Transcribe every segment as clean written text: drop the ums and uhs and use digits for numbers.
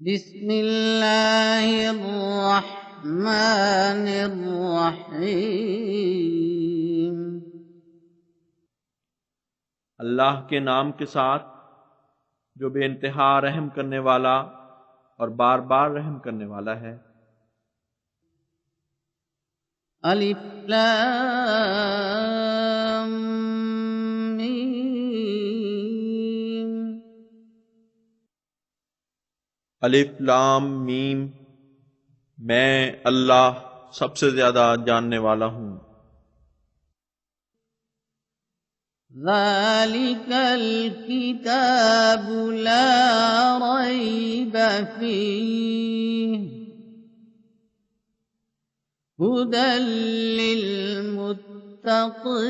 बिस्मिल्लाहिर्रहमानिर्रहीम। अल्लाह के नाम के साथ जो बेइंतहा रहम करने वाला और बार बार रहम करने वाला है। अलिफ लाम मीम। अलिफ लाम मीम। मैं अल्लाह सबसे ज्यादा जानने वाला हूँ। ज़ालिकल किताबु ला रैब फ़ीह हुदल लिल मुत्तक़ीन।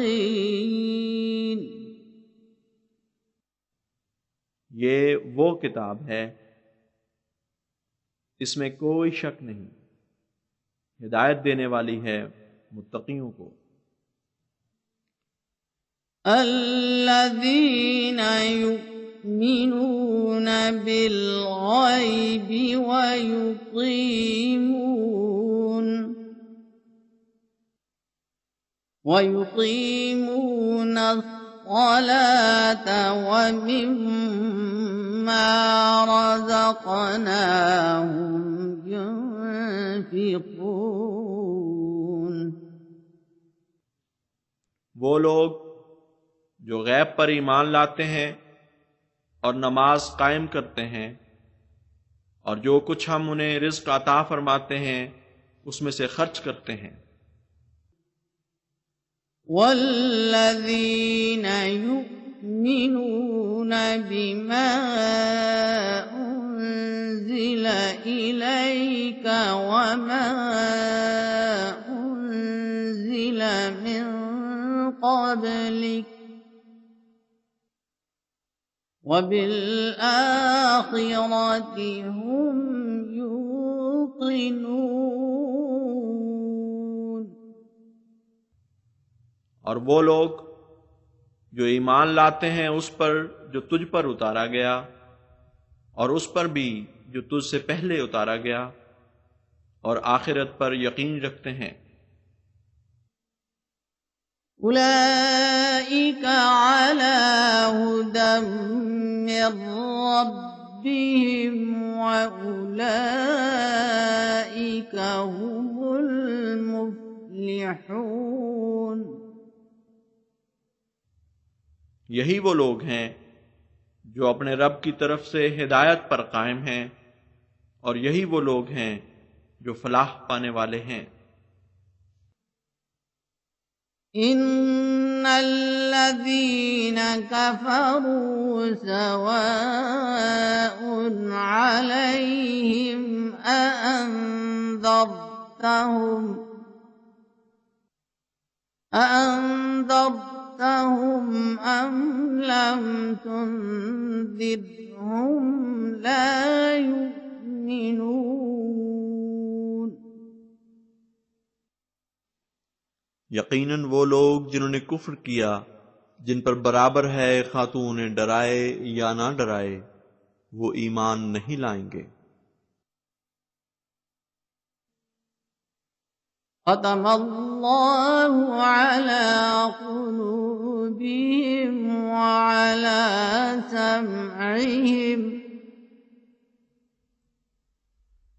ये वो किताब है, इसमें कोई शक नहीं, हिदायत देने वाली है मुत्तकियों को। अल्लज़ीन युमिनून बिल गैबि व युक़ीमून अस्सलाता व मिम्मा रज़क़नाहुम युनफ़िक़ून। वो लोग जो गैब पर ईमान लाते हैं और नमाज कायम करते हैं और जो कुछ हम उन्हें रिज़्क़ अता फरमाते हैं उसमें से खर्च करते हैं। वल्लज़ीन युमिनून बिमा उन्ज़िल इलैका वमा उन्ज़िल मिन क़ब्लिक वबिल-आख़िरति हुम यूक़िनून। और वो लोग जो ईमान लाते हैं उस पर जो तुझ पर उतारा गया और उस पर भी जो तुझ से पहले उतारा गया और आखिरत पर यकीन रखते हैं। उलाइका अला हुदम मिर रब्बिहिम व उलाइका हुमुल मुफ्लिहून। यही वो लोग हैं जो अपने रब की तरफ से हिदायत पर कायम हैं और यही वो लोग हैं जो फलाह पाने वाले हैं। इन्नल्लज़ीन कफ़रू सवाउन अलैहिम अअन्ज़रतहुम अम लम तुन्ज़िरहुम ला युमिनून। यकीनन वो लोग जिन्होंने कुफ्र किया, जिन पर बराबर है खा तू उन्हें डराए या ना डराए, वो ईमान नहीं लाएंगे। ख़तमल्लाहु अला क़ुलूबिहिम व अला समअहिम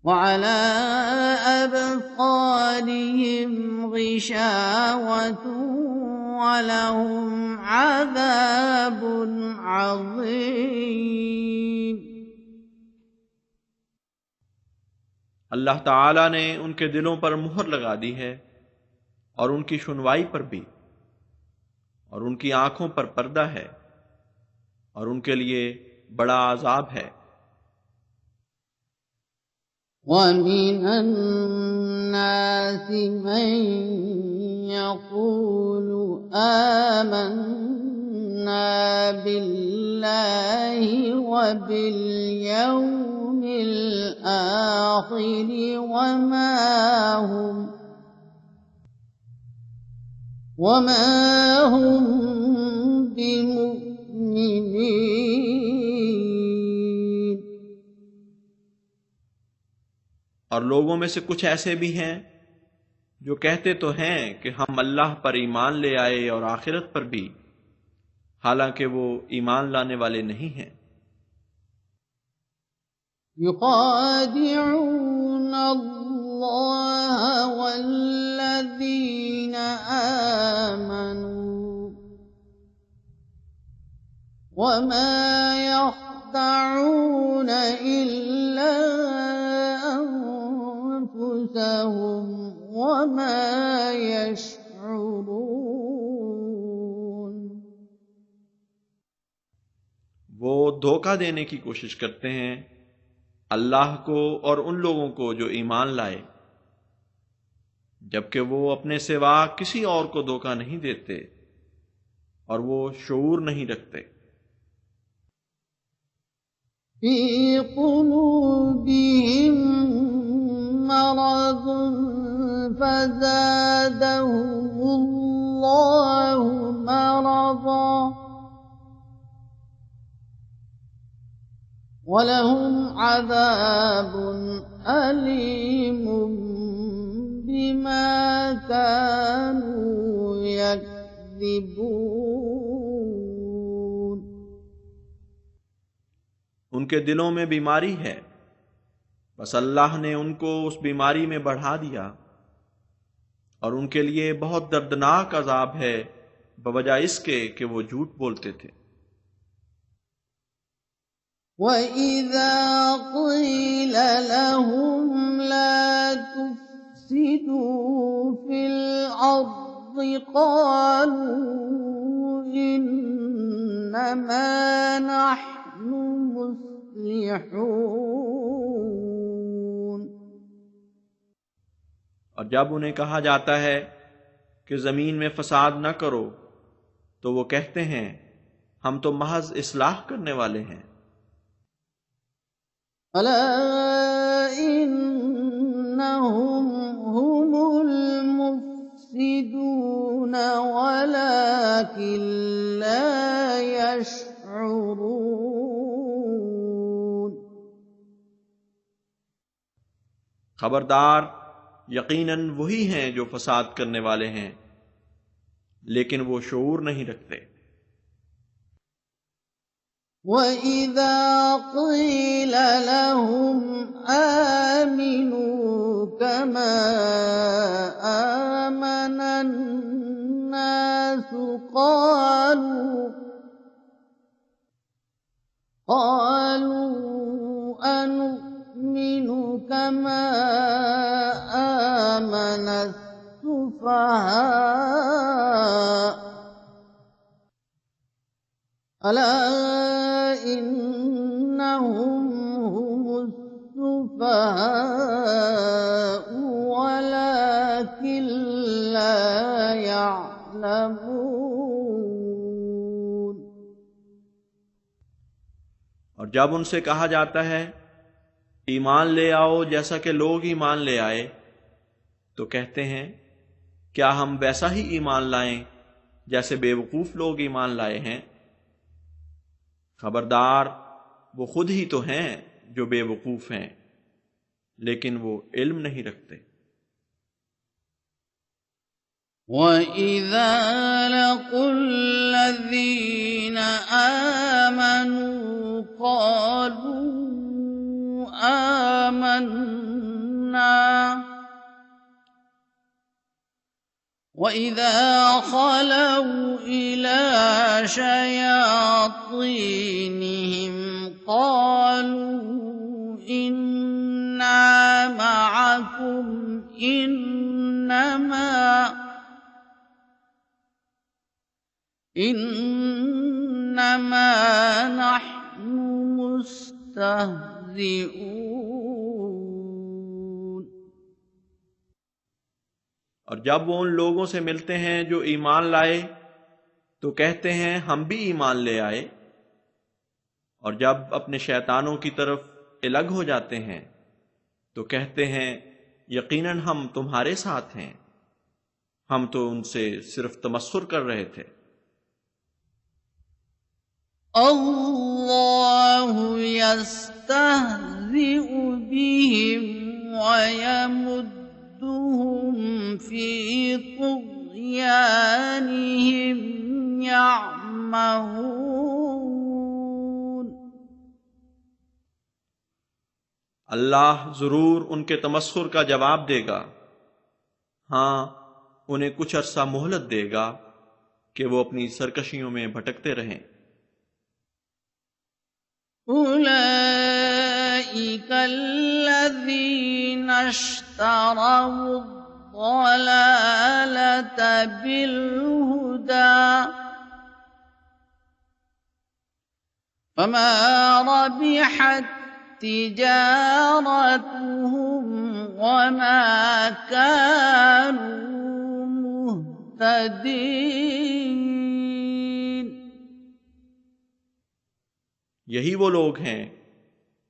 व अला अबसारिहिम ग़िशावतुन व लहुम अज़ाबुन अज़ीम। अल्लाह ताला ने उनके दिलों पर मुहर लगा दी है और उनकी सुनवाई पर भी, और उनकी आंखों पर पर्दा है और उनके लिए बड़ा अजाब है। वमिनन नासि मन यक़ूलु आमन्ना बिल्लाहि व बिल यौमिल आखिर वमा हुम बिमुमिनीन। और लोगों में से कुछ ऐसे भी हैं जो कहते तो हैं कि हम अल्लाह पर ईमान ले आए और आखिरत पर भी, हालांकि वो ईमान लाने वाले नहीं हैं। युखादिऊन अल्लाह वल्लज़ीन आमनू वमा यख्दऊन इल्ला अंफुसहुम वमा यशऊरून। वो धोखा देने की कोशिश करते हैं अल्लाह को और उन लोगों को जो ईमान लाए, जबकि वो अपने सिवा किसी और को धोखा नहीं देते और वो शऊर नहीं रखते। फी क़ुलूबिहिम मरज़ुन फ़ज़ादहुमुल्लाहु मरज़ा वलहुम अज़ाबुन अलीमुम बिमा कानू यक्ज़िबून। उनके दिलों में बीमारी है, बस अल्लाह ने उनको उस बीमारी में बढ़ा दिया और उनके लिए बहुत दर्दनाक अजाब है बवजह इसके कि वो झूठ बोलते थे। वइज़ा क़ील लहुम ला तुफ़्सिदू फ़िल अर्ज़ि क़ालू इन्नमा नहनु मुस्लिहून। और जब उन्हें कहा जाता है कि ज़मीन में फसाद न करो, तो वो कहते हैं हम तो महज इस्लाह करने वाले हैं। अला इन्नहुम हुमुल मुफ़्सिदून वलाकिन ला यशऊरून। खबरदार, यकीनन वही हैं जो फसाद करने वाले हैं, लेकिन वो शऊर नहीं रखते। वइज़ा क़ील लहुम आमिनू कमा आमनन नास क़ालू अनुमिनु कमा आमनस सुफ़हा अला इन्नहुम हुमुस सुफ़हाउ वलाकिन ला यअलमून। और जब उनसे कहा जाता है ईमान ले आओ जैसा कि लोग ईमान ले आए, तो कहते हैं क्या हम वैसा ही ईमान लाएं जैसे बेवकूफ लोग ईमान लाए हैं। खबरदार, वो खुद ही तो हैं जो बेवकूफ हैं, लेकिन वो इल्म नहीं रखते। वइज़ा लक़ुल्लज़ीन आमनू क़ालू आमन्ना वइज़ा ख़लऊ इला शयातीनिहिम क़ालू इन्ना मअकुम इन्नमा नहनु मुस्तहज़िऊन। और जब वो उन लोगों से मिलते हैं जो ईमान लाए, तो कहते हैं हम भी ईमान ले आए, और जब अपने शैतानों की तरफ अलग हो जाते हैं तो कहते हैं यकीनन हम तुम्हारे साथ हैं, हम तो उनसे सिर्फ तमस्सुर कर रहे थे। अल्लाहु यस्तहज़िउ बिहिम ويمدهم في طغيانهم يعمهون अल्लाह जरूर उनके तमस्खुर का जवाब देगा। हां, उन्हें कुछ अरसा मोहलत देगा कि वो अपनी सरकशियों में भटकते रहें। أولئك الذين اشتروا الضلالة بالهدى فما ربحت تجارتهم وما كانوا مهتدين यही वो लोग हैं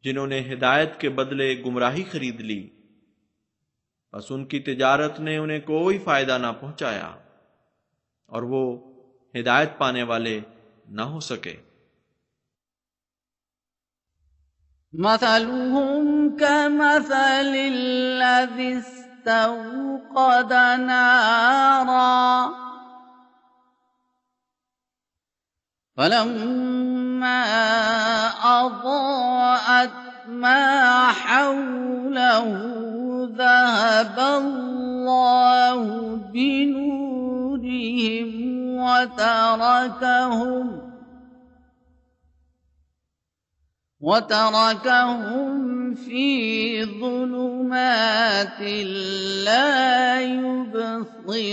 जिन्होंने हिदायत के बदले गुमराही खरीद ली, बस उनकी तिजारत ने उन्हें कोई फायदा ना पहुंचाया और वो हिदायत पाने वाले ना हो सके। مثلهم كمثل الذي استوقد نارا فلما أضاءت ما حوله ذهب الله بنورهم وتركهم في ظلمات لا يبصرون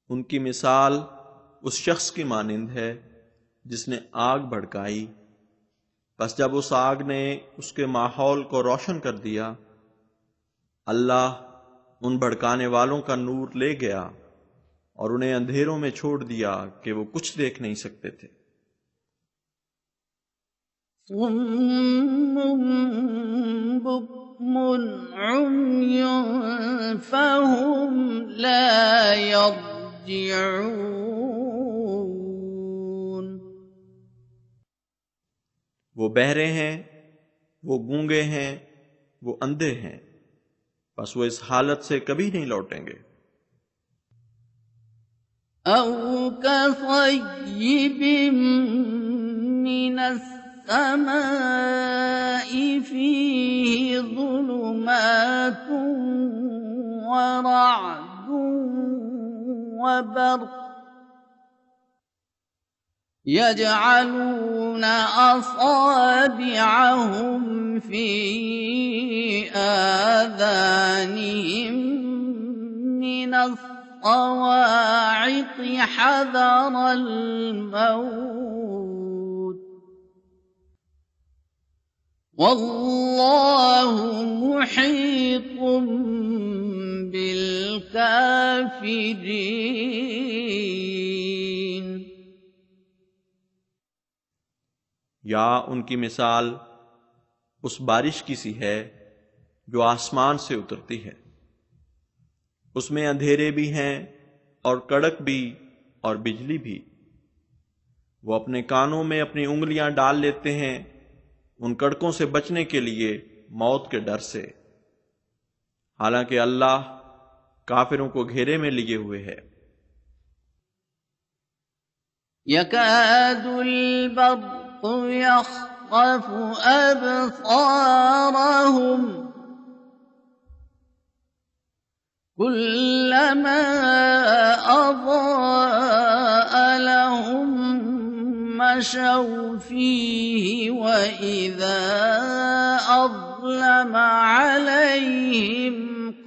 उनकी मिसाल उस शख्स की मानिंद है जिसने आग भड़काई, बस जब उस आग ने उसके माहौल को रोशन कर दिया, अल्लाह उन भड़काने वालों का नूर ले गया और उन्हें अंधेरों में छोड़ दिया कि वो कुछ देख नहीं सकते थे। वो बहरे हैं, वो गूंगे हैं, वो अंधे हैं, बस वो इस हालत से कभी नहीं लौटेंगे। أو كصيب من السماء فيه ظلمات ورعد وبرق يجعلون أصابعهم في آذانهم من الصواعق حذر الموت والله محيط بالكافرين। या उनकी मिसाल उस बारिश की सी है जो आसमान से उतरती है, उसमें अंधेरे भी हैं और कड़क भी और बिजली भी। वो अपने कानों में अपनी उंगलियां डाल लेते हैं उन कड़कों से बचने के लिए मौत के डर से, हालांकि अल्लाह काफिरों को घेरे में लिए हुए है। यकादुल बर्क़ यख़्तफ़ु अब्सारहुम कुल्लमा अज़ाअ लहुम मशौ फ़ीहि वइज़ा अज़लम अलैहिम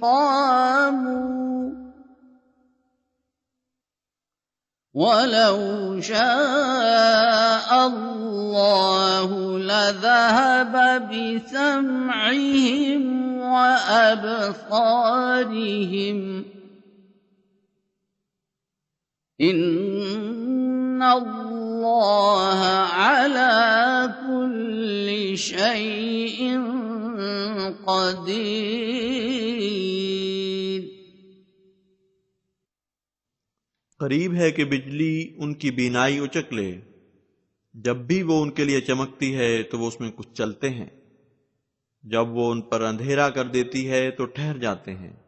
क़ामू वलौ शाअ अल्लाहु लज़हब बिसमइहिम वअबसारिहिम इन्नल्लाह अला कुल्लि शैइन क़दीर। करीब है कि बिजली उनकी बीनाई उचक ले, जब भी वो उनके लिए चमकती है तो वो उसमें कुछ चलते हैं, जब वो उन पर अंधेरा कर देती है तो ठहर जाते हैं।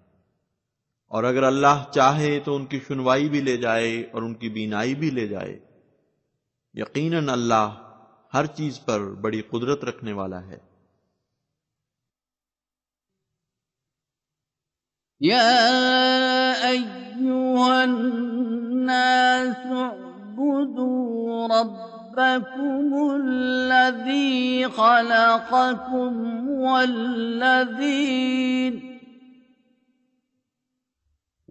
और अगर अल्लाह चाहे तो उनकी सुनवाई भी ले जाए और उनकी बीनाई भी ले जाए। यकीनन अल्लाह हर चीज पर बड़ी कुदरत रखने वाला है। या अय्युहन्नास उअ्बुदू रब्बकुमुल्लज़ी खलक़कुम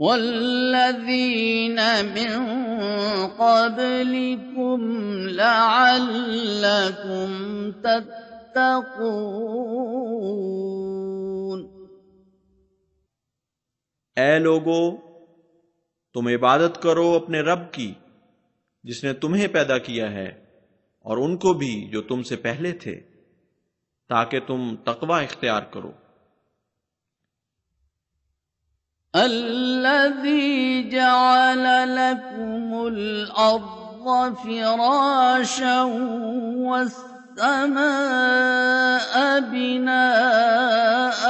वल्लज़ीन मिन क़ब्लिकुम लअल्लकुम तत्तक़ून। ऐ लोगो, तुम इबादत करो अपने रब की जिसने तुम्हें पैदा किया है और उनको भी जो तुमसे पहले थे, ताकि तुम तकवा इख्तियार करो। अल्लज़ी जअल लकुमुल अर्ज़ फ़िराशं वस्समाअ बिनाअ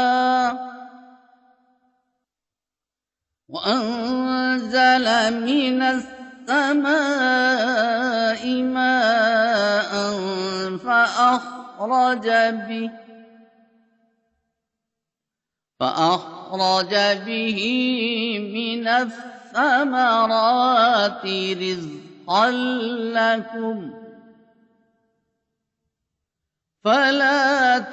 वअंज़ल मिनस السماء ماء فأخرج به من الثمرات رزقا لكم فلا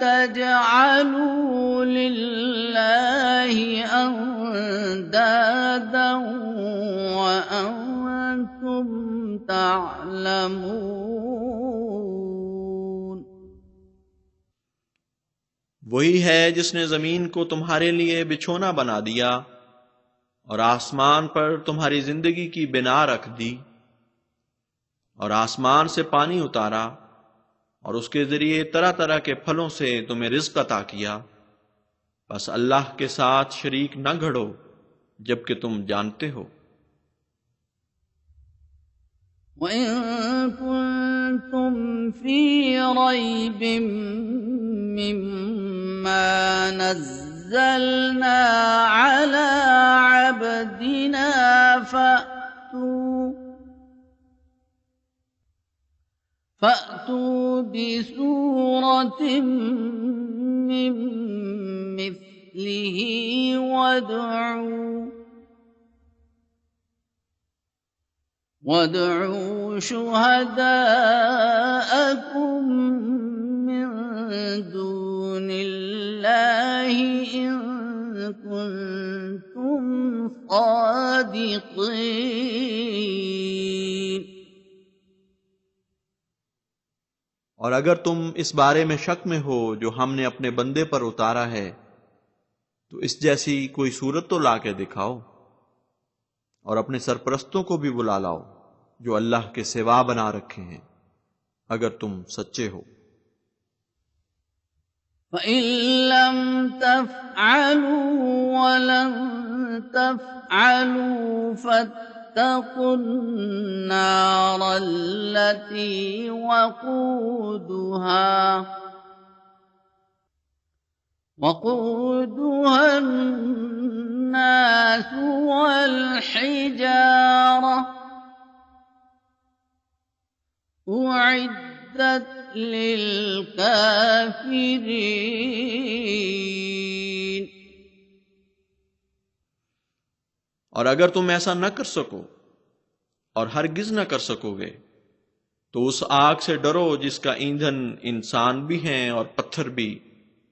تجعلوا لله أندادا وأنتم تعلمون। वही है जिसने जमीन को तुम्हारे लिए बिछोना बना दिया और आसमान पर तुम्हारी जिंदगी की बिना रख दी, और आसमान से पानी उतारा और उसके जरिए तरह तरह के फलों से तुम्हें रिज़्क़ अता किया। बस अल्लाह के साथ शरीक न घड़ो जबकि तुम जानते हो। वइन कुंतुम फी रैबिम मिम्मा नज़्ज़लना अला अब्दिना فأتوا بسورة من مثله وادعوا شهداءكم من دون الله إن كنتم صادقين। और अगर तुम इस बारे में शक में हो जो हमने अपने बंदे पर उतारा है, तो इस जैसी कोई सूरत तो ला के दिखाओ और अपने सरपरस्तों को भी बुला लाओ जो अल्लाह के सिवा बना रखे हैं, अगर तुम सच्चे हो। फ़इन लम तफ़अलू वलन तफ़अलू फत्तक़ुन नार अल्लती वक़ूदुहा अन्नास वल्हिजारह उइद्दत लिलकाफिरीन। और अगर तुम ऐसा न कर सको और हरगिज न कर सकोगे, तो उस आग से डरो जिसका ईंधन इंसान भी हैं और पत्थर भी,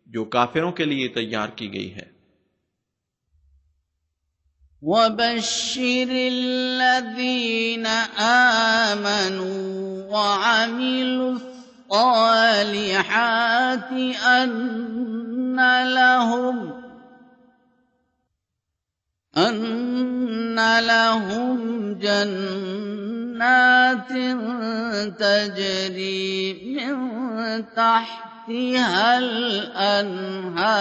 जो काफिरों के लिए तैयार की गई है। वबश्शिरिल्लज़ीन आमनू वअमिलुस्सालिहाति अन्न लहुम जन्नातिन तजरी मिन तहतिहल अन्हार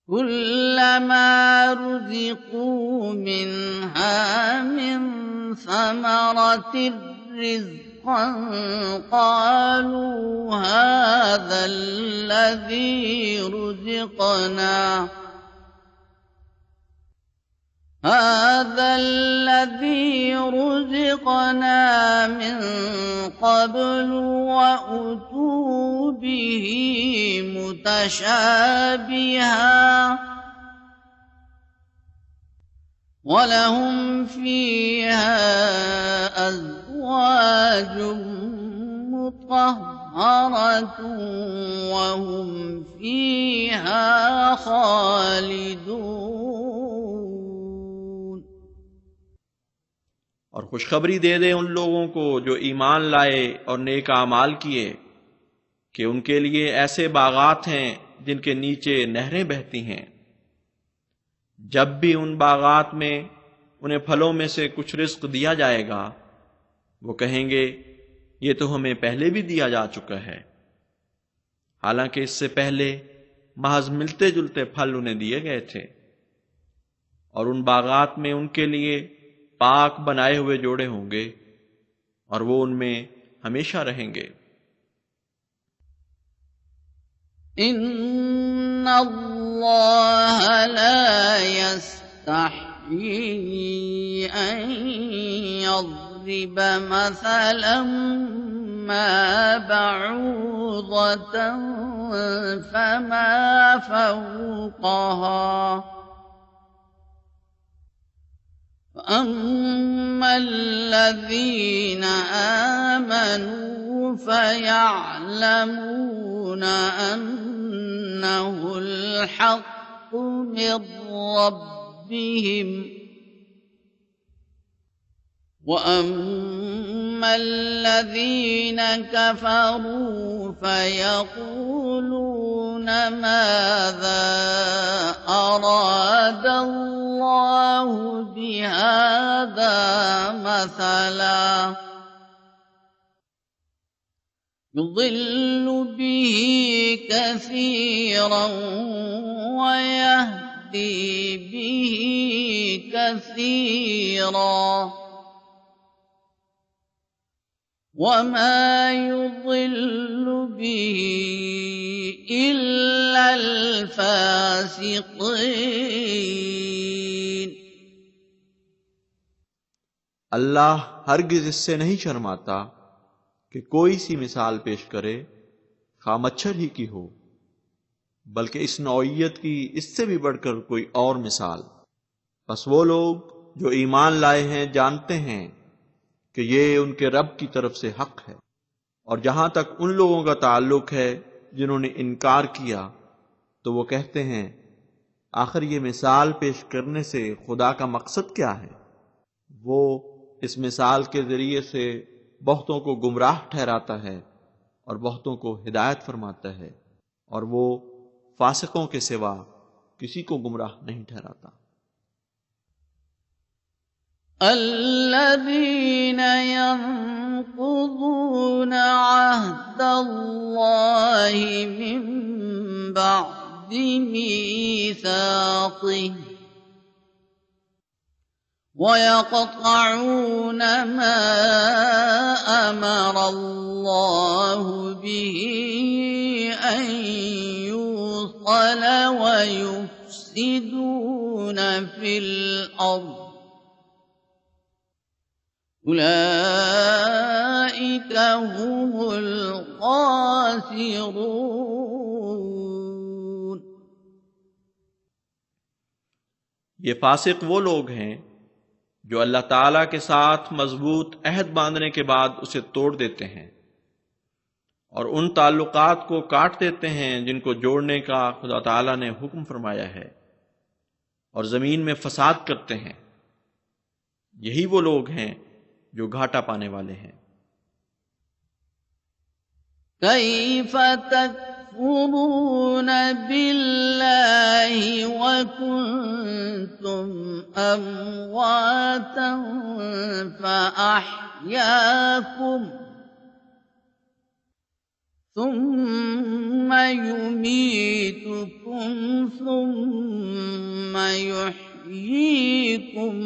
कुल्लमा रुज़िक़ू मिन्हा मिन ثمرة رزقا قالوا هذا الذي رزقنا من قبل وأتوا به متشابها ولهم فيها أزواج مطهرة وهم فيها خالدون। और खुशखबरी दे दे उन लोगों को जो ईमान लाए और नेक आमाल किए कि उनके लिए ऐसे बागात हैं जिनके नीचे नहरें बहती हैं। जब भी उन बागात में उन्हें फलों में से कुछ रिस्क दिया जाएगा वो कहेंगे ये तो हमें पहले भी दिया जा चुका है, हालांकि इससे पहले महज मिलते जुलते फल उन्हें दिए गए थे। और उन बागात में उनके लिए पाक बनाए हुए जोड़े होंगे और वो उनमें हमेशा रहेंगे। इन्नल्लाह ला यस्तही अन यضرब मसलन मा बऊदतन फमा फौक़हा فأما الذين آمنوا فيعلمون أنه الحق من ربهم وأما الذين كفروا فيقولون ماذا أراد الله بهذا مثلا يضل به كثيرا ويهدي به كثيرا وما يضل به إلا الفاسقين। अल्लाह हरगिज इससे नहीं शर्माता कि कोई सी मिसाल पेश करे, खा मच्छर ही की हो, बल्कि इस नौइयत की इससे भी बढ़कर कोई और मिसाल। बस वो लोग जो ईमान लाए हैं जानते हैं कि ये उनके रब की तरफ से हक है। और जहां तक उन लोगों का ताल्लुक है जिन्होंने इनकार किया तो वो कहते हैं आखिर ये मिसाल पेश करने से खुदा का मकसद क्या है। वो इस मिसाल के जरिए से बहुतों को गुमराह ठहराता है और बहुतों को हिदायत फरमाता है, और वो फासिकों के सिवा किसी को गुमराह नहीं ठहराता। الذين ينقضون عهد الله من بعد ميثاقه ويقطعون ما أمر الله به أن يوصل ويفسدون في الأرض أولئك هم الخاسرون। ये फासिक वो लोग हैं जो अल्लाह ताला के साथ मजबूत अहद बांधने के बाद उसे तोड़ देते हैं और उन ताल्लुकात को काट देते हैं जिनको जोड़ने का खुदा ताला ने हुक्म फरमाया है, और जमीन में फसाद करते हैं। यही वो लोग हैं जो घाटा पाने वाले हैं। कैफ तकफुरून बिल्लाहि व कुंतुम अमवातन फअहयाकुम सुम्मा युमीतुकुम सुम्मा युह्यीकुम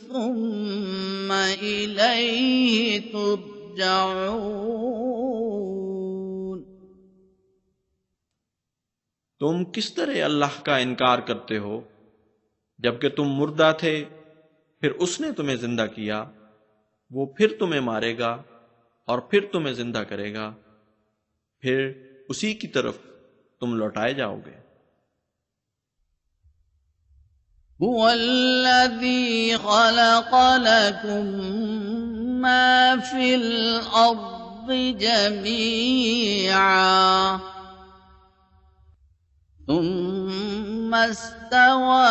सुम्मा इलैहि तुरजऊन। तुम किस तरह अल्लाह का इनकार करते हो जबकि तुम मुर्दा थे, फिर उसने तुम्हें जिंदा किया, वो फिर तुम्हें मारेगा और फिर तुम्हें जिंदा करेगा, फिर उसी की तरफ तुम लौटाए जाओगे। हुवल्लज़ी खलक़ लकुम मा फिल अर्दि जमीआ सुम्मा इस्तवा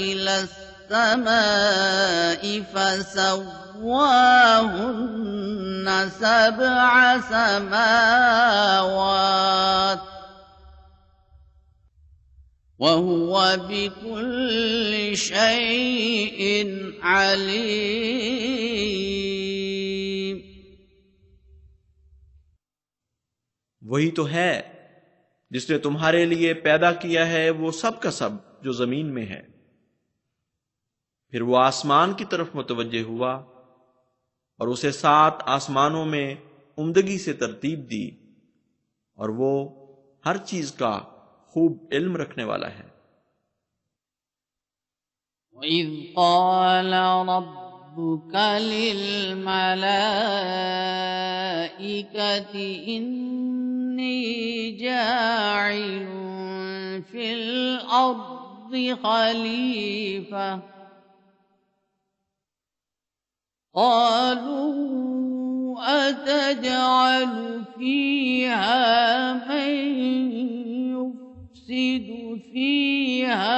इलस समाइ फसव्वाहुन्न सबअ समावात वहुव बिकुल्लि शैइन अलीम। वही तो है जिसने तुम्हारे लिए पैदा किया है वो सब का सब जो जमीन में है। फिर वो आसमान की तरफ मुतवज्जे हुआ और उसे 7 आसमानों में उम्दगी से तरतीब दी, और वो हर चीज का खूब इल्म रखने वाला है। वइज़ क़ाल रब्बुक लिल्मलाइकति इन्नी जाइलुन फिल अर्दि खलीफा क़ालू अतजअलु फ़ीहा मन युफ़्सिदु फ़ीहा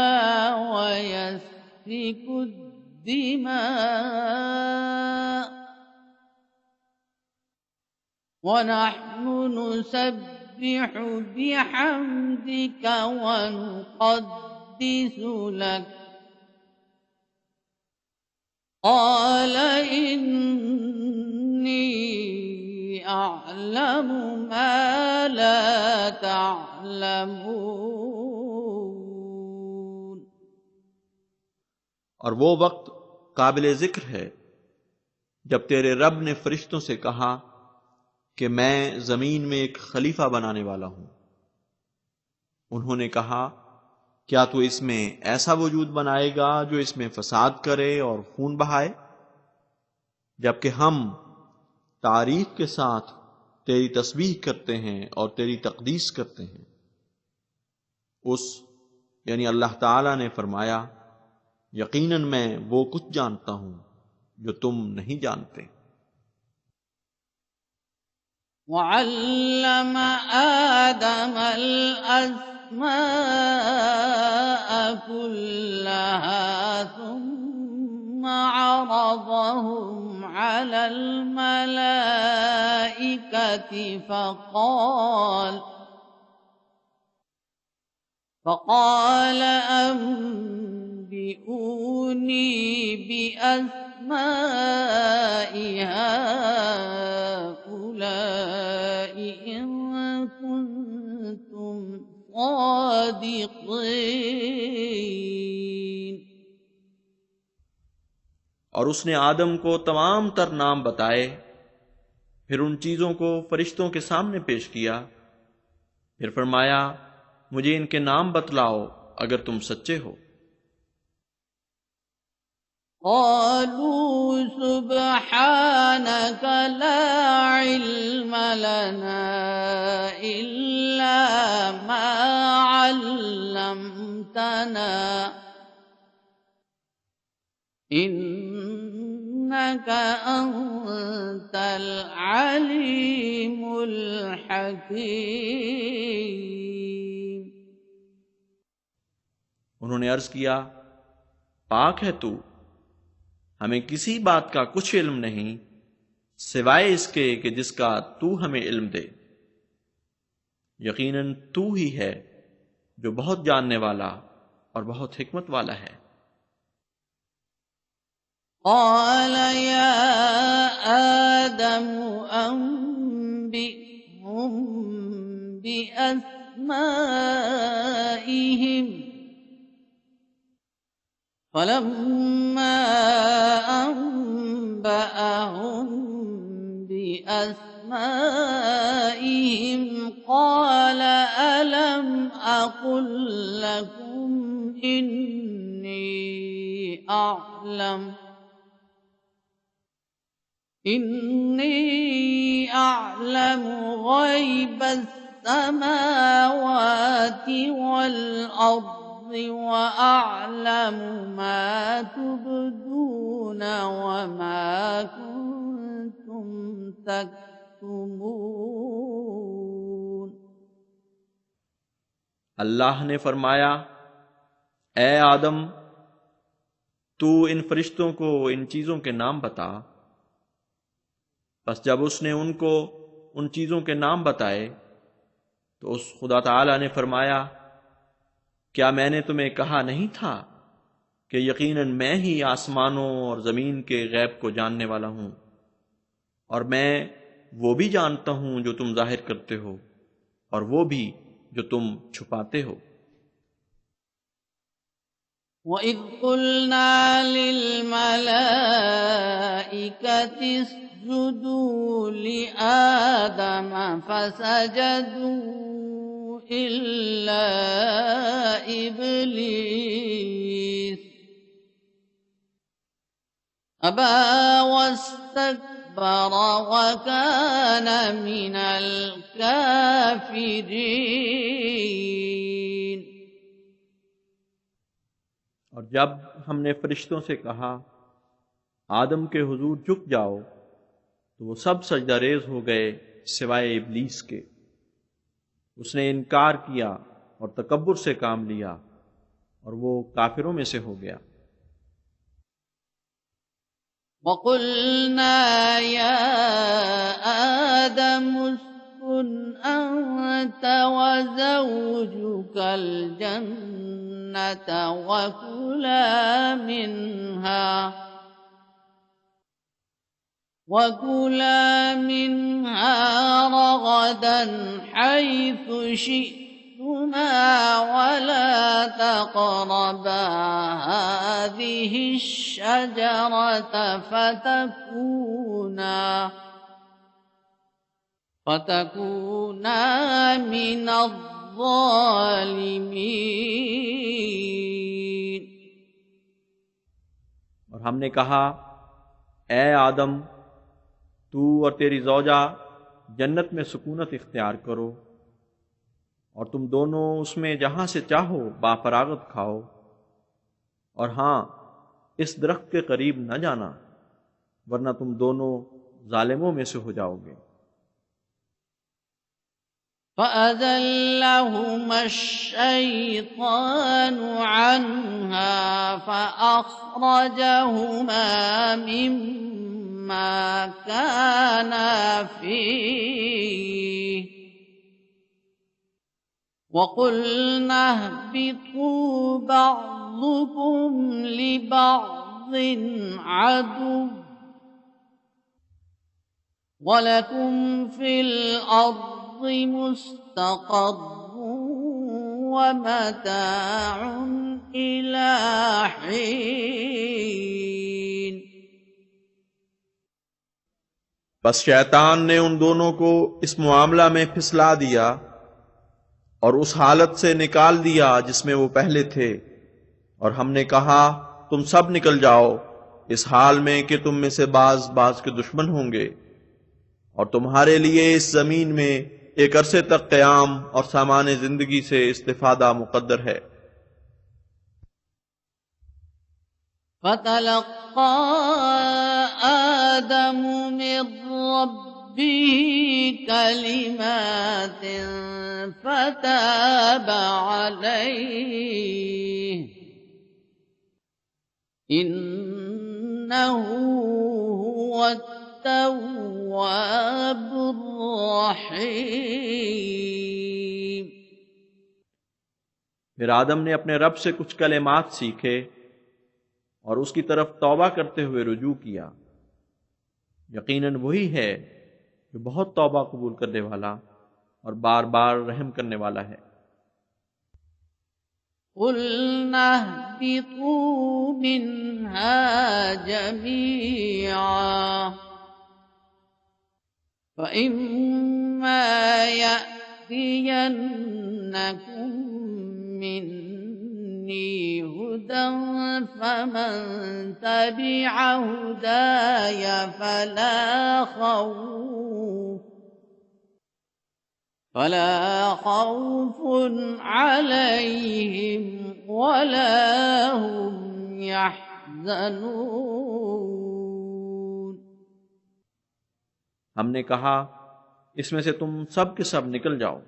वयस्फ़िकु الدماء वनहनु नुसब्बिहु बिहम्दिक वनुक़द्दिसु लक क़ाल इन्नी अअलमु मा ला तअलमून। और वो वक्त काबिल जिक्र है जब तेरे रब ने फरिश्तों से कहा कि मैं जमीन में एक खलीफा बनाने वाला हूं। उन्होंने कहा, क्या तू इसमें ऐसा वजूद बनाएगा जो इसमें फसाद करे और खून बहाए, जबकि हम तारीफ के साथ तेरी तस्बीह करते हैं और तेरी तकदीस करते हैं। उस यानी अल्लाह ताला ने फरमाया, यकीनन मैं वो कुछ जानता हूं जो तुम नहीं जानते। वअल्लम आदम الأسماء كلها ثم عرضهم على الملائكة فقال أنبئوني بأسماء هؤلاء إن كنتم صادقين। और उसने आदम को तमाम तर नाम बताए, फिर उन चीजों को फरिश्तों के सामने पेश किया, फिर फरमाया, मुझे इनके नाम बतलाओ अगर तुम सच्चे हो। क़ालू सुब्हानक ला इल्म लना इल्ला मा अल्लमतना इन्नक अंतल अलीमुल हकीम। उन्होंने अर्ज किया, पाक है तू, हमें किसी बात का कुछ इल्म नहीं सिवाय इसके कि जिसका तू हमें इल्म दे। यकीनन तू ही है जो बहुत जानने वाला और बहुत हिकमत वाला है। क़ाल या आदम अन्बिहुम बिअस्माइहिम फलम्मा فأنبأهم بأسمائهم قال ألم أقل لكم إني أعلم غيب السماوات والأرض وأعلم ما تبدون وما كنتم تكتمون। अल्लाह ने फरमाया, ए आदम, तू इन फरिश्तों को इन चीजों के नाम बता। बस जब उसने उनको उन चीजों के नाम बताए तो उस खुदा ताला ने फरमाया, क्या मैंने तुम्हें कहा नहीं था कि यकीनन मैं ही आसमानों और जमीन के गैब को जानने वाला हूं, और मैं वो भी जानता हूं जो तुम जाहिर करते हो और वो भी जो तुम छुपाते हो। وَإِذْ قُلْنَا لِلْمَلَائِكَةِ اسْجُدُوا لِآدَمَ فَسَجَدُوا إِلَّا إِبْلِيسَ أَبَى وَاسْتَكْبَرَ وَكَانَ مِنَ الْكَافِرِينَ। और जब हमने फरिश्तों से कहा, आदम के हुजूर झुक जाओ, तो वो सब सजदारेज हो गए सिवाय इब्लीस के। उसने इनकार किया और तकब्बुर से काम लिया और वो काफिरों में से हो गया। وَقُلْنَا يَا آدَمُ اسْكُنْ أَنْتَ وَزَوْجُكَ الْجَنَّةَ وَكُلَا مِنْهَا رَغَدًا حَيْثُ شِئْتُمَا وَلَا تَقْرَبَا هَٰذِهِ الشَّجَرَةَ فَتَكُونَا مِنَ الظَّالِمِينَ। और हमने कहा, ए आदम, तू और तेरी ज़ौजा जन्नत में सुकूनत इख्तियार करो और तुम दोनों उसमें जहां से चाहो बाफरागत खाओ, और हां, इस दरख्त के करीब न जाना, वरना तुम दोनों जालिमों में से हो जाओगे। فَأَزَلَّهُمَا الشَّيْطَانُ عَنْهَا فَأَخْرَجَهُمَا مِمَّا كَانَا فِيهِ وَقُلْنَا اهْبِطُوا بَعْضُكُمْ لِبَعْضٍ عَدُوٌّ وَلَكُمْ فِي الْأَرْضِ مُسْتَقَرٌّ وَمَتَاعٌ إِلَى حِينٍ। बस शैतान ने उन दोनों को इस मामला में फिसला दिया और उस हालत से निकाल दिया जिसमें वो पहले थे, और हमने कहा, तुम सब निकल जाओ इस हाल में कि तुम में से बाज बाज के दुश्मन होंगे, और तुम्हारे लिए इस जमीन में एक अरसे तक क़याम और सामान जिंदगी से इस्तिफादा मुक़द्दर है। فَتَلَقَّى آدَمُ مِنْ رَبِّهِ كَلِمَاتٍ فَتَابَ عَلَيْهِ إِنَّهُ هُوَ التَّوَّابُ الرَّحِيمُ। फिर आदम ने अपने रब से कुछ कलिमात सीखे और उसकी तरफ तौबा करते हुए रुजू किया। यकीनन वही है जो बहुत तौबा कबूल करने वाला और बार बार रहम करने वाला है। قُلْنَا اهْبِطُوا مِنْهَا جَمِيعًا فَإِمَّا يَأْتِيَنَّكُم مِّنِّي هُدًى فَمَن تَبِعَ هُدَايَ فلا خوف عليهم ولا هم يحزنون। हमने कहा, इसमें से तुम सब के सब निकल जाओ।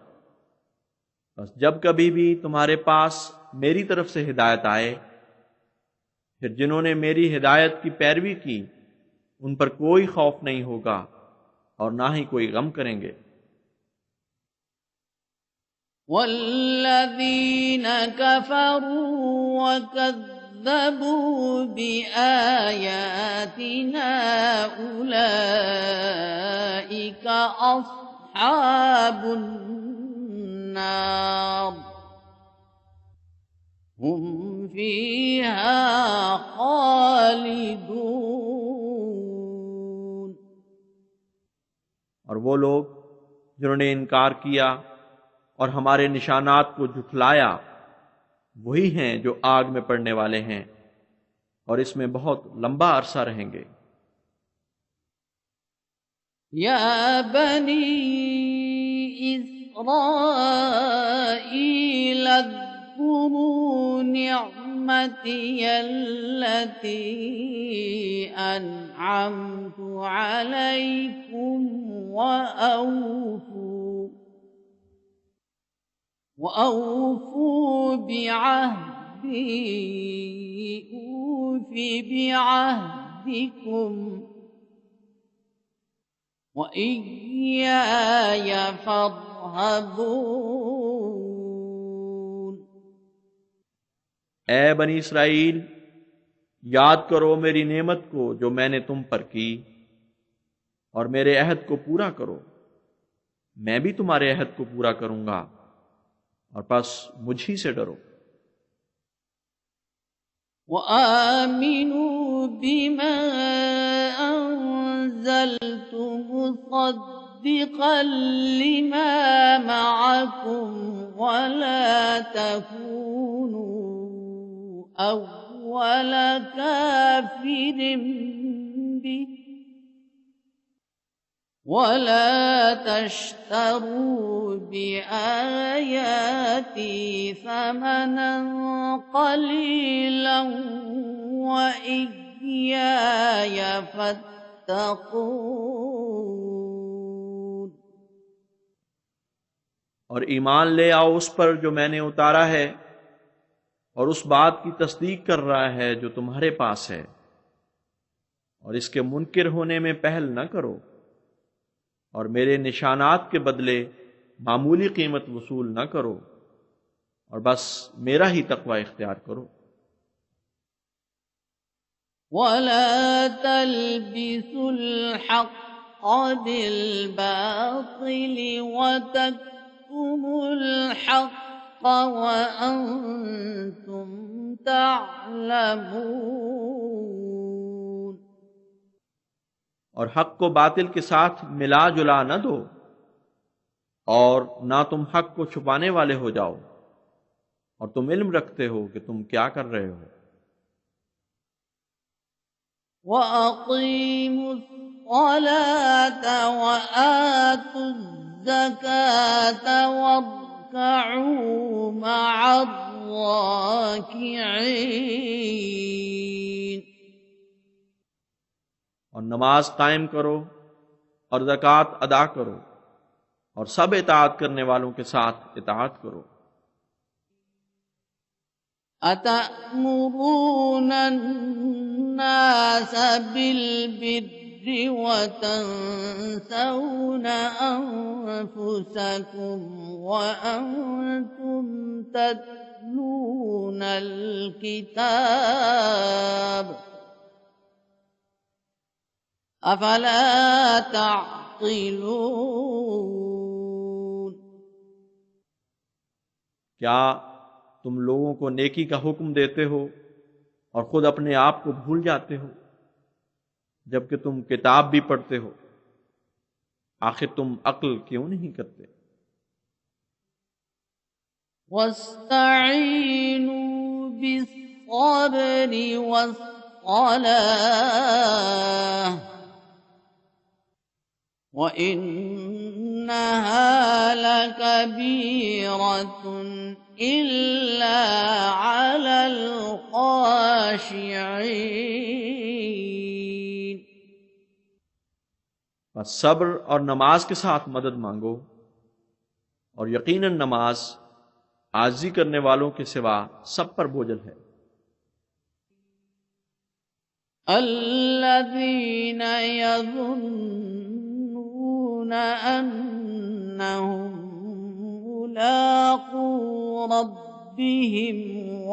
बस जब कभी भी तुम्हारे पास मेरी तरफ से हिदायत आए, फिर जिन्होंने मेरी हिदायत की पैरवी की उन पर कोई खौफ नहीं होगा और ना ही कोई गम करेंगे। वल्लज़ीन कफ़रू वकज़्ज़बू बिआयातिना उलाइका अस्हाबुन नार हुम फ़ीहा ख़ालिदून। और वो लोग जिन्होंने इनकार किया और हमारे निशानात को झुठलाया, वही हैं जो आग में पड़ने वाले हैं और इसमें बहुत लंबा अरसा रहेंगे। या बनी इस्राईल अज़्कुरू निअमती अल्लती अनअमतु अलैकुम وأوفوا بعهدي أوف بعهدكم وإياي فارهبون। ए बनी इसराइल, याद करो मेरी नेमत को जो मैंने तुम पर की और मेरे अहद को पूरा करो। मैं भी तुम्हारे अहद को पूरा करूंगा और बस मुझी से डरो। वआमिनू बिमा अंज़लतु मुसद्दिक़न लिमा मअकुम वला तकूनू अव्वल काफिरिन बिही वला तश्तरू बिआयाती समनन क़लीलन वइय्याय फत्तक़ून। और ईमान ले आओ उस पर जो मैंने उतारा है और उस बात की तस्दीक कर रहा है जो तुम्हारे पास है, और इसके मुनकिर होने में पहल न करो और मेरे निशानात के बदले मामूली कीमत वसूल न करो और बस मेरा ही तक़वा इख्तियार करो। वला तल्बिसुल हक़्क़ बिल-बातिल वतक्तुमुल हक़्क़ वअंतुम तअलमून। और हक को बातिल के साथ मिला जुला न दो और ना तुम हक को छुपाने वाले हो जाओ और तुम इल्म रखते हो कि तुम क्या कर रहे हो। वअक़ीमुस्सलात वआतुज़्ज़कात वरकऊ मअर्राकिईन। और नमाज कायम करो और ज़कात अदा करो और सब इताअत करने वालों के साथ इताअत करो। अतअमुरून अन्नास बिल-बिर्रि वतंसौन अन्फुसकुम वअंतुम तत्लूनल किताब अफला ताक़िलून। क्या तुम लोगों को नेकी का हुक्म देते हो और खुद अपने आप को भूल जाते हो, जबकि तुम किताब भी पढ़ते हो। आखिर तुम अक्ल क्यों नहीं करते? वस्तईनू बिस्सब्रि वस्सलाह व इन्नहा लकबीरतुन इल्ला अलल खाशिईन। बस सब्र और नमाज के साथ मदद मांगो, और यकीनन नमाज आजी करने वालों के सिवा सब पर बोझल है। अल्लज़ीन यज़ुन्नून अन्नहुम मुलाक़ू रब्बिहिम व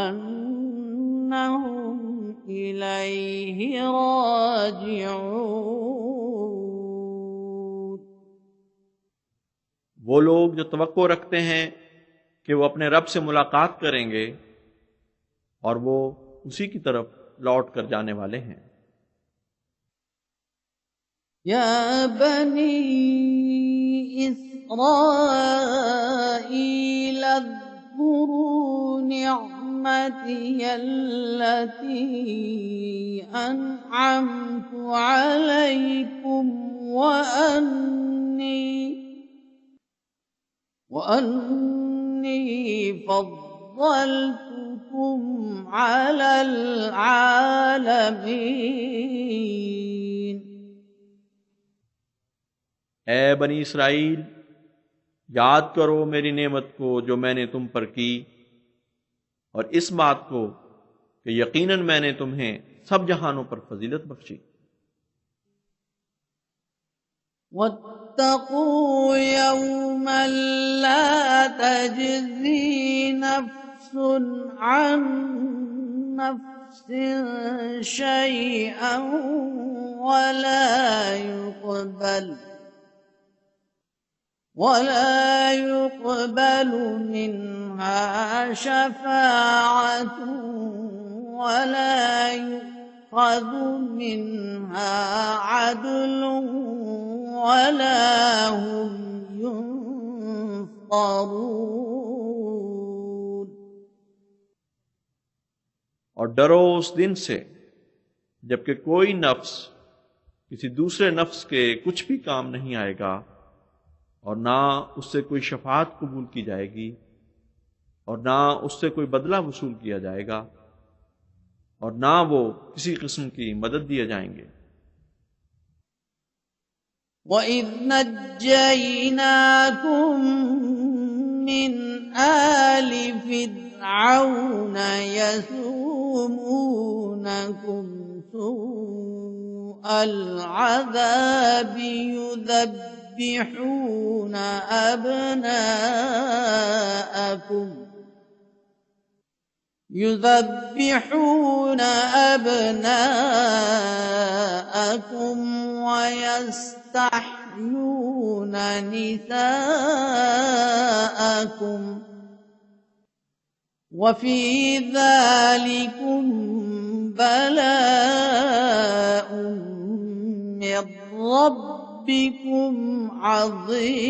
अन्नहुम इलैहि राजिऊन। वो लोग जो तवक्को रखते हैं कि वो अपने रब से मुलाकात करेंगे और वो उसी की तरफ लौट कर जाने वाले हैं। या बनी इस्राईल अज़्कुरू निअमती अल्लती अन्अमतु अलैकुम व अन्नी फद्दलतुकुम अलल आलमीन। ए बनी इसराइल, याद करो मेरी नेमत को जो मैंने तुम पर की, और इस बात को कि यकीनन मैंने तुम्हें सब जहानों पर फजीलत बख्शी। वत्तकू यौमन ला तजज़ी नफ्सुन अन नफ्सिन शैअन वला युक़बल मिन्हा शफ़ाअतुन वला युअख़ज़ु मिन्हा अदलुन वला हुम युनसरून। और डरो उस दिन से जबकि कोई नफ्स किसी दूसरे नफ्स के कुछ भी काम नहीं आएगा, और ना उससे कोई शफाअत कबूल की जाएगी, और ना उससे कोई बदला वसूल किया जाएगा, और ना वो किसी किस्म की मदद दिए जाएंगे। वइज़ नज्जयनाकुम मिन आलि फ़िरऔन यसूमूनकुम सूअल अज़ाबि युज़ब्बिहून अबनाअकुम वयस्तहयून निसाअकुम वफ़ी ज़ालिकुम बलाउन मिर रब्बिकुम अज़ीम।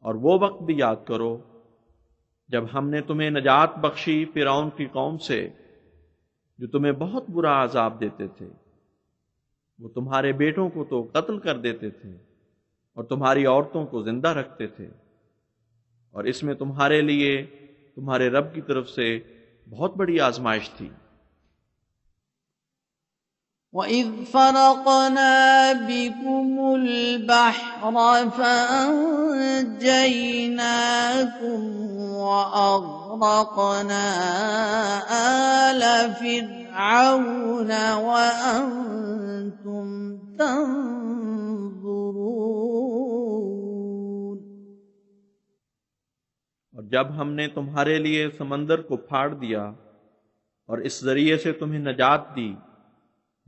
और वो वक्त भी याद करो जब हमने तुम्हें नजात बख्शी फिरौन की कौम से, जो तुम्हें बहुत बुरा अजाब देते थे। वो तुम्हारे बेटों को तो कत्ल कर देते थे और तुम्हारी औरतों को जिंदा रखते थे, और इसमें तुम्हारे लिए तुम्हारे रब की तरफ से बहुत बड़ी आजमाइश थी। वइज़ फ़रक़ना बिकुमुल बहर फ़अंजयनाकुम वअग़रक़ना आल फ़िरऔन वअंतुम तंज़ुरून। और जब हमने तुम्हारे लिए समंदर को फाड़ दिया और इस जरिए से तुम्हें नजात दी,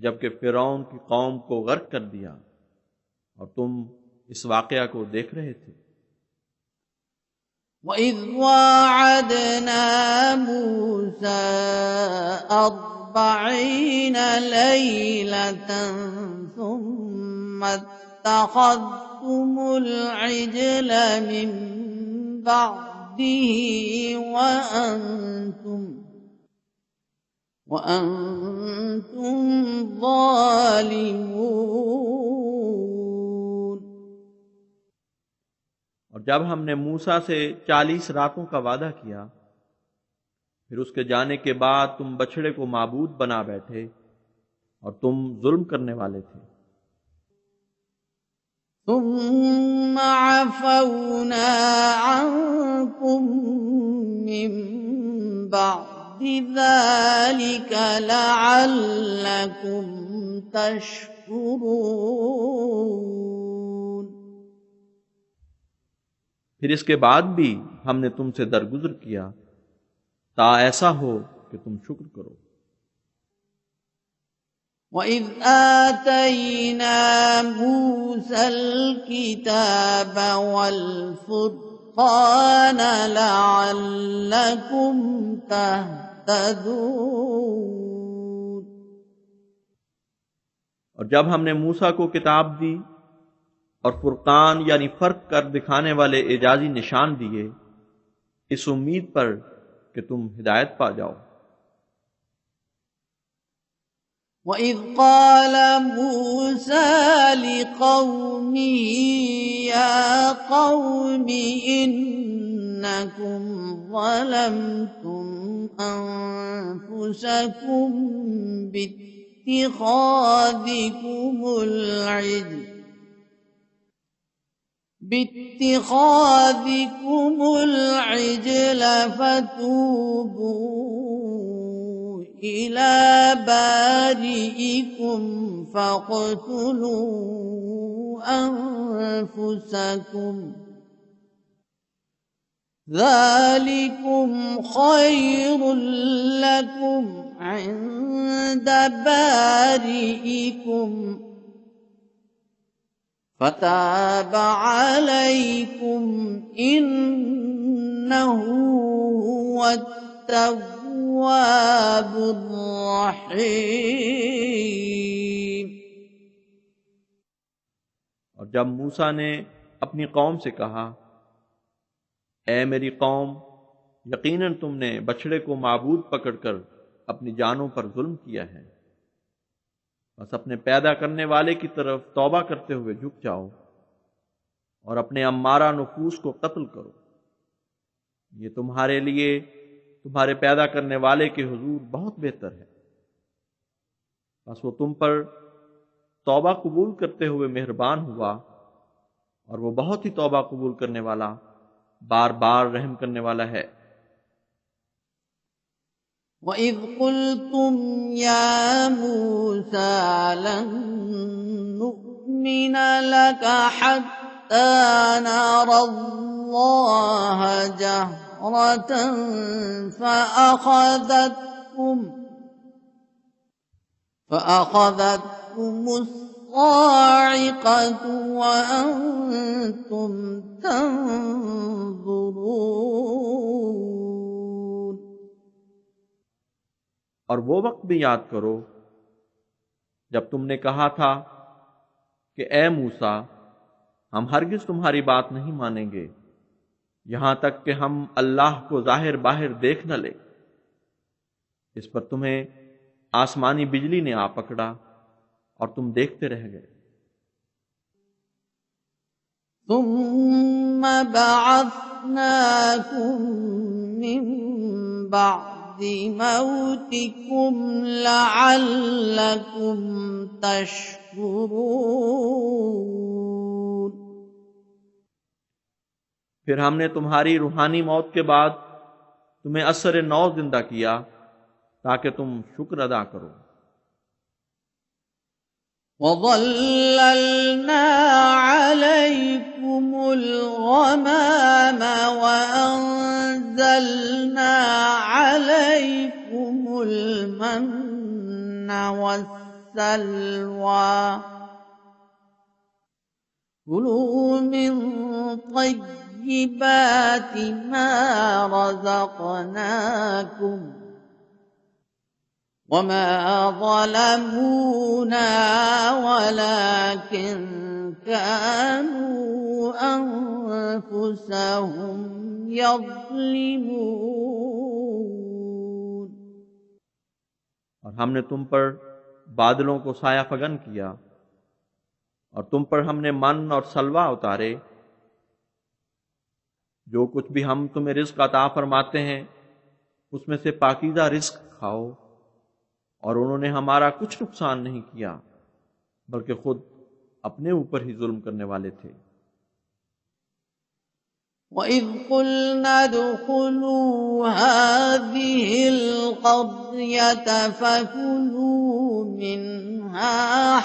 जबकि फिरौन की कौम को गर्क कर दिया और तुम इस वाकया को देख रहे थे। وَإِذْ وَاعَدْنَا مُوسَىٰ 40 لَيْلَةً ثُمَّ اتَّخَذْتُمُ الْعِجْلَ مِن بَعْدِهِ وَأَنْتُمْ ظَالِمُونَ। और जब हमने मूसा से 40 रातों का वादा किया, फिर उसके जाने के बाद तुम बछड़े को माबूद बना बैठे और तुम जुल्म करने वाले थे। ثُمَّ عَفَوْنَا عَنْكُمْ مِنْ بَعْدِ ذَلِكَ لَعَلَّكُمْ تَشْكُرُونَ। फिर इसके बाद भी हमने तुमसे दरगुजर किया ता ऐसा हो कि तुम शुक्र करो। وَإِذْ آتَيْنَا مُوسَى الْكِتَابَ وَالْفُرْقَانَ لَعَلَّكُمْ تَهْتَدُونَ। और जब हमने मूसा को किताब दी और फुरकान यानी फर्क कर दिखाने वाले एजाजी निशान दिए, इस उम्मीद पर कि तुम हिदायत पा जाओ। وَإِذْ قَالَ مُوسَى لِقَوْمِهِ يَا قَوْمِ إِنَّكُمْ ظَلَمْتُمْ أَنفُسَكُمْ باتخاذكم العجل فتوبوا إلى بارئكم فاقتلوا أنفسكم ذلكم خير لكم عند بارئكم فتاب عليكم إنه هو التواب الرحيم। और जब मूसा ने अपनी कौम से कहा, ऐ मेरी कौम, यकीनन तुमने बछड़े को माबूद पकड़कर अपनी जानों पर जुल्म किया है, बस अपने पैदा करने वाले की तरफ तौबा करते हुए झुक जाओ और अपने अम्मारा नफूस को कत्ल करो। ये तुम्हारे लिए तुम्हारे पैदा करने वाले के हुजूर बहुत बेहतर है। बस वो तुम पर तौबा कबूल करते हुए मेहरबान हुआ और वो बहुत ही तौबा कबूल करने वाला, बार बार रहम करने वाला है। وَإِذْ قُلْتُمْ يَا مُوسَى لَن نُّؤْمِنَ لَكَ حَتَّى نَرَى اللَّهَ جَهْرَةً فَأَخَذَتْكُمُ الصَّاعِقَةُ وَأَنْتُمْ تَنظُرُونَ। और वो वक्त भी याद करो जब तुमने कहा था कि ए मूसा, हम हरगिज तुम्हारी बात नहीं मानेंगे यहां तक कि हम अल्लाह को जाहिर बाहिर देख न ले। इस पर तुम्हें आसमानी बिजली ने आ पकड़ा और तुम देखते रह गए। ثُمَّ بَعَثْنَاكُم مِّن بَعْدِ مَوْتِكُمْ لَعَلَّكُمْ تَشْكُرُونَ। फिर हमने तुम्हारी रूहानी मौत के बाद तुम्हें असर नौ जिंदा किया ताकि तुम शुक्र अदा करो। وَظَلَّلْنَا عَلَيْكُمُ الْغَمَامَ وَأَنزَلْنَا عَلَيْكُمُ الْمَنَّ وَالسَّلْوَىٰ والسلوى كلوا من طيبات ما رزقناكم وما ظلمونا ولكن كانوا أنفسهم يظلمون। और हमने तुम पर बादलों को साया फगन किया और तुम पर हमने मन और सलवा उतारे। जो कुछ भी हम तुम्हें रिज्क अता फरमाते हैं उसमें से पाकीज़ा रिज्क खाओ। और उन्होंने हमारा कुछ नुकसान नहीं किया बल्कि खुद अपने ऊपर ही जुल्म करने वाले थे। وَإِذْ قُلْنَا ادْخُلُوا هَٰذِهِ الْقَرْيَةَ فَكُلُوا مِنْهَا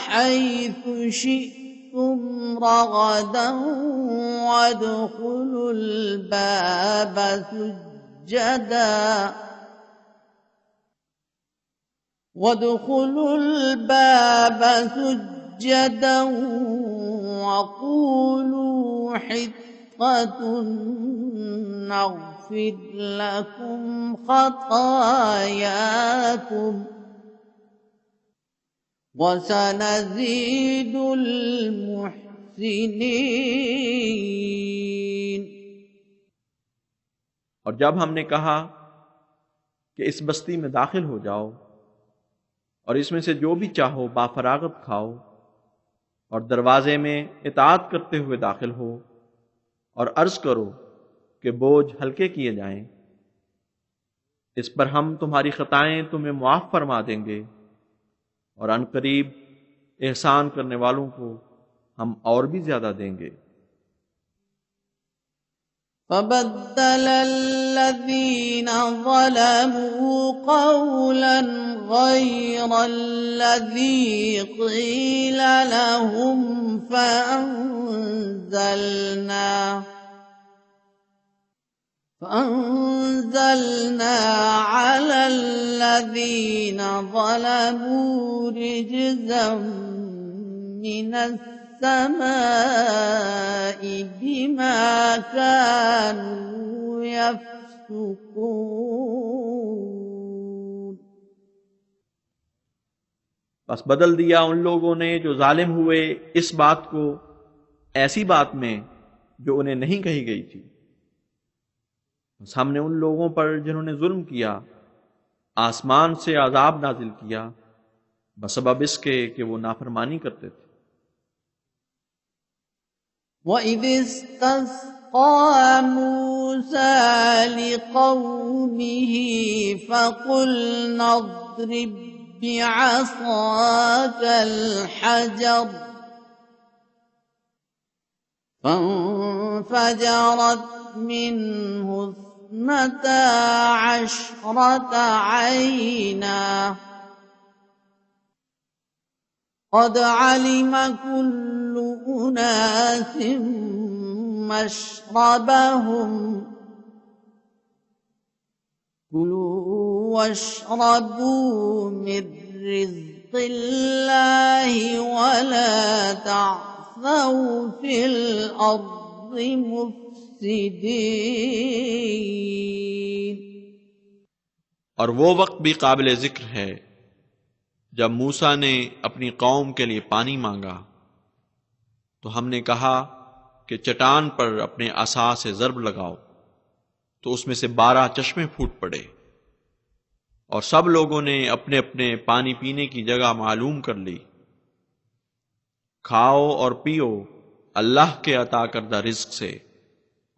حَيْثُ شِئْتُمْ رَغَدًا وَادْخُلُوا الْبَابَ سُجَّدًا وَقُولُوا حِطَّةٌ نَغْفِرْ لَكُمْ خَطَايَاكُمْ وَسَنَزِيدُ الْمُحْسِنِينَ। और जब हमने कहा कि इस बस्ती में दाखिल हो जाओ और इसमें से जो भी चाहो बाफरागत खाओ और दरवाजे में इताअत करते हुए दाखिल हो और अर्ज करो कि बोझ हल्के किए जाएं, इस पर हम तुम्हारी खताएं तुम्हें मुआफ फरमा देंगे और अनकरीब एहसान करने वालों को हम और भी ज्यादा देंगे। فَبَدَّلَ الَّذِينَ ظَلَمُوا قَوْلًا غَيْرَ الَّذِي قِيلَ لَهُمْ فَأَنزَلْنَا عَلَى الَّذِينَ ظَلَمُوا رِجْزًا مِّنَ السَّمَاءِ بِمَا كَانُوا يَفْسُقُونَ। बस बदल दिया उन लोगों ने जो जालिम हुए इस बात को ऐसी बात में जो उन्हें नहीं कही गई थी। बस हमने उन लोगों पर जिन्होंने जुल्म किया आसमान से अजाब नाजिल किया बसबब इसके कि वो नाफरमानी करते थे। وَإِذِ اسْتَسْقَىٰ مُوسَىٰ لِقَوْمِهِ فَقُلْنَا اضْرِب بِّعَصَاكَ الْحَجَرَ فَانفَجَرَتْ مِنْهُ 12 عَيْنًا قَدْ عَلِمَ كُلُّ أُنَاسٍ مَّشْرَبَهُمْ كُلُوا وَاشْرَبُوا مِن رِّزْقِ اللَّهِ وَلَا تَعْثَوْا فِي الْأَرْضِ مُفْسِدِينَ। और वो वक्त भी काबिल जिक्र है जब मूसा ने अपनी कौम के लिए पानी मांगा तो हमने कहा कि चट्टान पर अपने असा से ज़र्ब लगाओ तो उसमें से 12 चश्मे फूट पड़े और सब लोगों ने अपने अपने पानी पीने की जगह मालूम कर ली। खाओ और पियो अल्लाह के अता करदा रिज्क से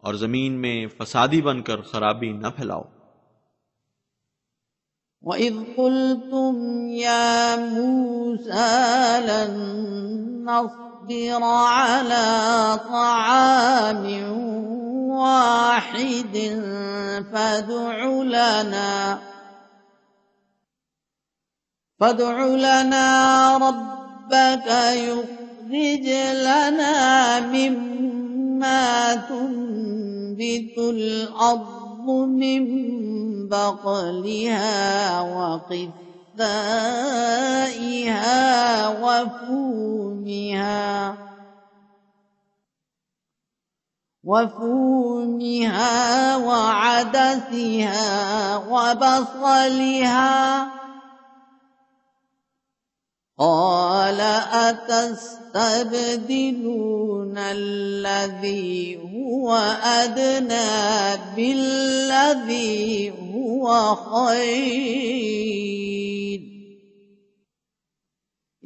और जमीन में फसादी बनकर खराबी न फैलाओ। وَإِذْ قُلْتُمْ يَا مُوسَىٰ لَن نَّصْبِرَ عَلَىٰ طَعَامٍ وَاحِدٍ فَادْعُ لَنَا رَبَّكَ يُخْرِجْ لَنَا مِمَّا تُنبِتُ الْأَرْضُ مِن بَقْلِهَا وَقِثَّائِهَا وكسائها وفومها وعدسها وبصلها قال أتستبدلون الذي هو أدنى بالذي هو خير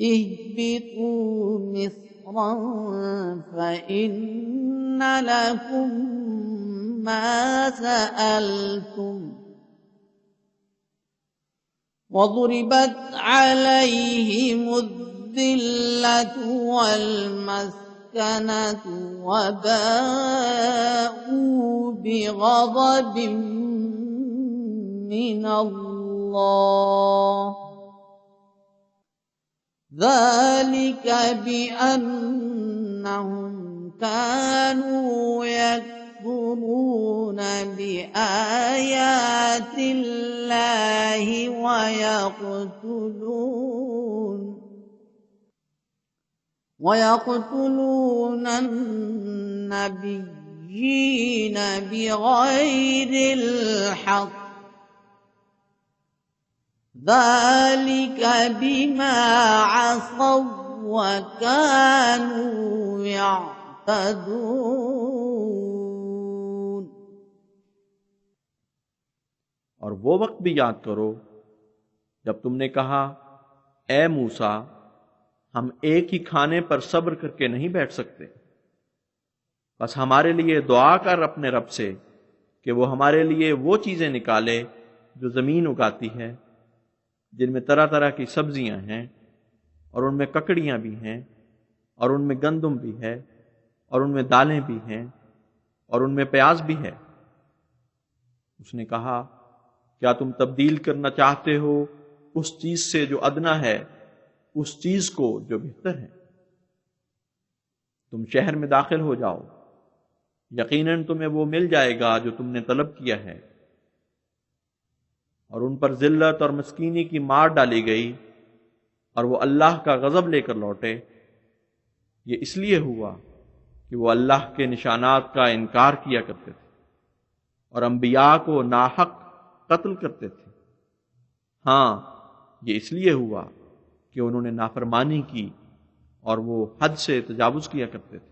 اهبطوا مصرا فإن لكم ما سألتم وضربت عليهم الذلة والمسكنة وباءوا بغضب من الله ذلك بأنهم كانوا يكفرون بآيات الله ويقتلون النبيين بغير الحق ذلك بما عصوا وكانوا يعتدون। और वो वक्त भी याद करो जब तुमने कहा, ए मूसा, हम एक ही खाने पर सब्र करके नहीं बैठ सकते, बस हमारे लिए दुआ कर अपने रब से कि वो हमारे लिए वो चीजें निकाले जो जमीन उगाती है, जिनमें तरह तरह की सब्जियां हैं और उनमें ककड़ियां भी हैं और उनमें गंदुम भी है और उनमें दालें भी हैं और उनमें प्याज भी है। उसने कहा, क्या तुम तब्दील करना चाहते हो उस चीज से जो अदना है उस चीज को जो बेहतर है? तुम शहर में दाखिल हो जाओ, यकीनन तुम्हें वो मिल जाएगा जो तुमने तलब किया है। और उन पर जिल्लत और मस्कीनी की मार डाली गई और वो अल्लाह का गजब लेकर लौटे। ये इसलिए हुआ कि वो अल्लाह के निशानात का इनकार किया करते थे और अंबिया को नाहक कत्ल करते थे। हाँ, ये इसलिए हुआ कि उन्होंने नाफरमानी की और वो हद से तजावुज किया करते थे।